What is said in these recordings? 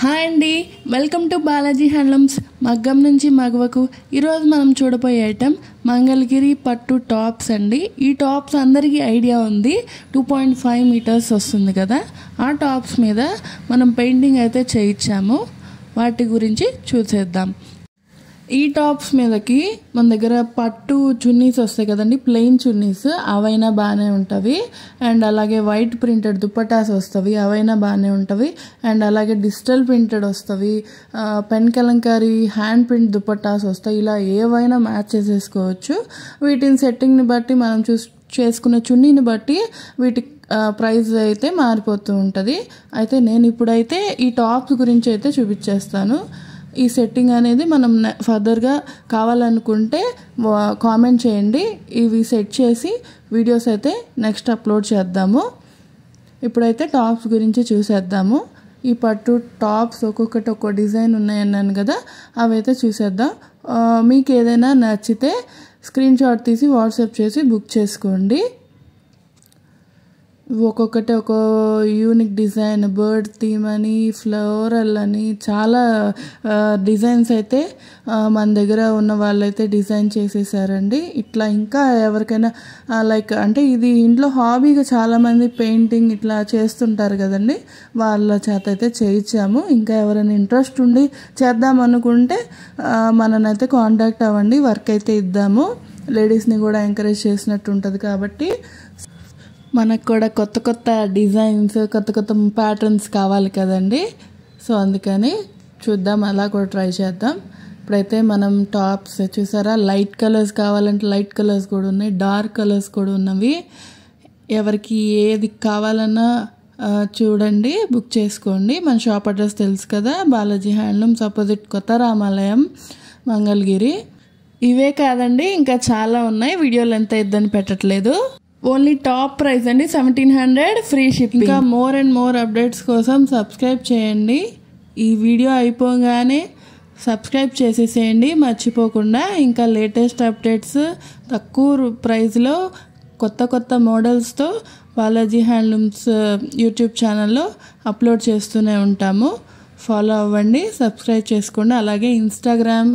Hi అండి, welcome to Balaji handlooms. మగ్గం నుంచి మగవకు. ఈరోజు మనం చూడబోయే ఐటెం మంగళగిరి పట్టు టాప్స్ అండి. ఈ టాప్స్ అందరికీ ఐడియా ఉంది, 2.5 మీటర్స్ వస్తుంది కదా. ఆ టాప్స్ మీద మనం పెయింటింగ్ అయితే చేయించాము. వాటి గురించి చూసేద్దాం. ఈ టాప్స్ మీదకి మన దగ్గర పట్టు చున్నీస్ వస్తాయి కదండి, ప్లెయిన్ చున్నీస్, అవైనా బాగానే ఉంటవి. అండ్ అలాగే వైట్ ప్రింటెడ్ దుప్పటాస్ వస్తవి, అవైనా బాగానే ఉంటవి. అండ్ అలాగే డిజిటల్ ప్రింటెడ్ వస్తవి, pen Kalamkari hand print dupattas వస్తాయి. ఇలా ఏవైనా మ్యాచ్ చేసేసుకోవచ్చు. వీటిని సెట్టింగ్ని బట్టి మనం చేసుకున్న చున్నీని బట్టి వీటి ప్రైస్ అయితే మారిపోతూ ఉంటుంది. అయితే నేను ఇప్పుడైతే ఈ టాప్స్ గురించి అయితే చూపించేస్తాను. ఈ సెట్టింగ్ అనేది మనం ఫర్దర్గా కావాలనుకుంటే కామెంట్ చేయండి. ఇవి సెట్ చేసి వీడియోస్ అయితే నెక్స్ట్ అప్లోడ్ చేద్దాము. ఇప్పుడైతే టాప్స్ గురించి చూసేద్దాము. ఈ పట్టు టాప్స్ ఒక్కొక్కటి ఒక్కో డిజైన్ ఉన్నాయన్నాను కదా, అవైతే చూసేద్దాం. మీకు ఏదైనా నచ్చితే స్క్రీన్ షాట్ తీసి వాట్సాప్ చేసి బుక్ చేసుకోండి. ఒక్కొక్కటి ఒక యూనిక్ డిజైన్, బర్డ్ థీమ్ అని, ఫ్లోరల్ అని, చాలా డిజైన్స్ అయితే మన దగ్గర ఉన్న వాళ్ళైతే డిజైన్ చేసేసారండి. ఇట్లా ఇంకా ఎవరికైనా లైక్ అంటే ఇది ఇంట్లో హాబీగా చాలామంది పెయింటింగ్ ఇట్లా చేస్తుంటారు కదండి, వాళ్ళ చేత అయితే చేయించాము. ఇంకా ఎవరైనా ఇంట్రెస్ట్ ఉండి చేద్దాం అనుకుంటే మననైతే కాంటాక్ట్ అవ్వండి, వర్క్ అయితే ఇద్దాము. లేడీస్ని కూడా ఎంకరేజ్ చేసినట్టు ఉంటుంది కాబట్టి మనకు కూడా కొత్త కొత్త డిజైన్స్, కొత్త కొత్త ప్యాటర్న్స్ కావాలి కదండి. సో అందుకని చూద్దాం, అలా కూడా ట్రై చేద్దాం. ఇప్పుడైతే మనం టాప్స్ చూసారా, లైట్ కలర్స్ కావాలంటే లైట్ కలర్స్ కూడా ఉన్నాయి, డార్క్ కలర్స్ కూడా ఉన్నవి. ఎవరికి ఏది కావాలన్నా చూడండి, బుక్ చేసుకోండి. మన షాప్ అడ్రస్ తెలుసు కదా, బాలాజీ హ్యాండ్లూమ్స్ ఆపోజిట్ కొత్త రామాలయం, మంగళగిరి. ఇవే కాదండి, ఇంకా చాలా ఉన్నాయి. వీడియోలు ఎంత ఇద్దని పెట్టట్లేదు. ఓన్లీ టాప్ ప్రైస్ అండి 1700, ఫ్రీ షిప్పింగ్. ఇంకా మోర్ అండ్ మోర్ అప్డేట్స్ కోసం సబ్స్క్రైబ్ చేయండి. ఈ వీడియో అయిపోగానే సబ్స్క్రైబ్ చేసేసేయండి మర్చిపోకుండా. ఇంకా లేటెస్ట్ అప్డేట్స్ తక్కువ ప్రైస్లో కొత్త కొత్త మోడల్స్తో బాలాజీ హ్యాండ్లూమ్స్ యూట్యూబ్ ఛానల్లో అప్లోడ్ చేస్తూనే ఉంటాము. ఫాలో అవ్వండి, సబ్స్క్రైబ్ చేసుకోండి. అలాగే ఇన్స్టాగ్రామ్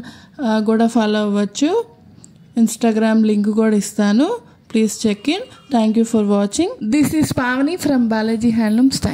కూడా ఫాలో అవ్వచ్చు. ఇన్స్టాగ్రామ్ లింక్ కూడా ఇస్తాను. Please check in. Thank you for watching. This is Pavani from Balaji Handlooms. Thank you.